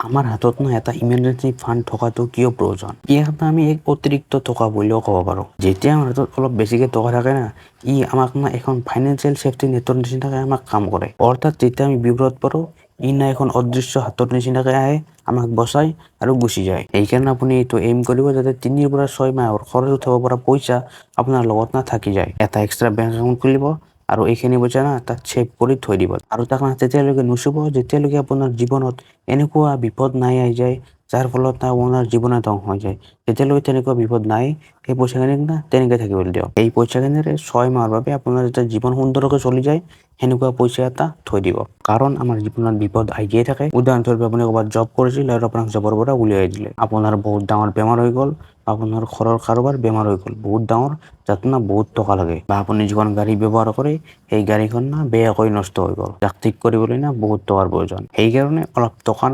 আমাৰ হাতত এটা ইমাৰ্জেঞ্চি ফাণ্ড থকাটো কিয় প্ৰয়োজন? ইয়াক আমি এক অতিৰিক্ত টকা বুলিও ক'ব পাৰোঁ। যেতিয়া আমাৰ হাতত অলপ বেছিকে টকা থাকে না, ই আমাক এখন ফাইনেন্সিয়েল সেফটি নেটৰ নিচিনাকে আমাক কাম কৰে। অৰ্থাৎ যেতিয়া আমি বিপদত পৰোঁ, ই এখন অদৃশ্য হাতৰ নিচিনাকে আহে, আমাক বচায় আৰু গুচি যায়। সেইকাৰণে আপুনি এইটো এইম কৰিব যাতে 3 পৰা 6 মাহৰ খৰচ উঠাব পৰা পইচা আপোনাৰ লগত থাকি যায়। এটা এক্সট্ৰা বেংক একাউণ্ট খুলিব আৰু এইখিনি পইচা তাত ছেভ কৰি থৈ দিব আৰু তাক তেতিয়ালৈকে নুচুব যেতিয়ালৈকে আপোনাৰ জীৱনত এনেকুৱা বিপদ নাই আহি যায় যাৰ ফলত আপোনাৰ জীৱন ধ্বংস হৈ যায়। যেতিয়ালৈকে তেনেকুৱা বিপদ নাই, সেই পইচাখিনি তেনেকে থাকিবলৈ দিয়ক। এই পইচাখিনিৰে 6 মাহৰ বাবে আপোনাৰ যেতিয়া জীৱন সুন্দৰকৈ চলি যায়, সেনেকুৱা পইচা এটা থৈ দিব। কাৰণ আমাৰ জীৱনত বিপদ আহিয়ে থাকে। উদাহৰণস্বৰূপে আপুনি ক'ৰবাত জব কৰিছিল আৰু আপোনাক জবৰ পৰা উলিয়াই দিলে। আপোনাৰ বহুত ডাঙৰ বেমাৰ হৈ গ'ল, আপোনাৰ ঘৰৰ কাৰোবাৰ বেমাৰ হৈ গ'ল, বহুত ডাঙৰ, যাত বহুত টকা লাগে। বা আপুনি যিখন গাড়ী ব্যৱহাৰ কৰে, সেই গাড়ীখন বেয়াকৈ নষ্ট হৈ গ'ল, যাক ঠিক কৰিবলৈ বহুত টকাৰ প্ৰয়োজন। সেইকাৰণে অলপ টকা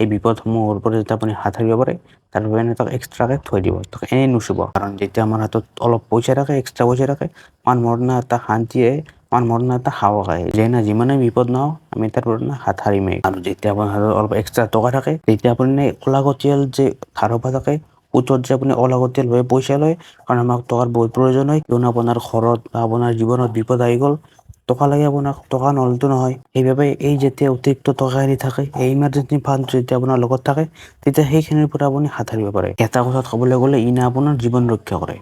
এই বিপদসমূহৰ পৰা যেতিয়া আপুনি হাত সাৰিব পাৰে, তাৰ বাবে তাক এক্সট্ৰাকে থৈ দিব। তাক এনেই নুচুব। কাৰণ যেতিয়া আমাৰ হাতত অলপ পইচা থাকে, এক্সট্ৰা পইচা থাকে, মানুহৰ এটা শান্তিয়ে, মানুহৰ এটা সাহস আহে যে যিমানে বিপদ নহওক আমি তাৰ পৰা হাত সাৰিমেই। আৰু যেতিয়া আপোনাৰ হাতত অলপ এক্সট্ৰা টকা থাকে, তেতিয়া আপুনি অলাগতিয়াল যে ধাৰ থাকে, সুতত যে আপুনি অলাগতিয়ালভাৱে পইচা লয়, কাৰণ আমাক টকাৰ বহুত প্ৰয়োজন হয়। কিয়নো আপোনাৰ ঘৰত বা আপোনাৰ জীৱনত বিপদ আহি গ'ল, টকা লাগে আপোনাক, টকা নহ'লেতো নহয়। সেইবাবে এই যেতিয়া অতিৰিক্ত টকাখিনি থাকে, এই ইমাৰ্জেঞ্চি ফাণ্ড যেতিয়া আপোনাৰ লগত থাকে, তেতিয়া সেইখিনিৰ পৰা আপুনি হাত সাৰিব পাৰে। এটা কথাত ক'বলৈ গ'লে ই আপোনাৰ জীৱন ৰক্ষা কৰে।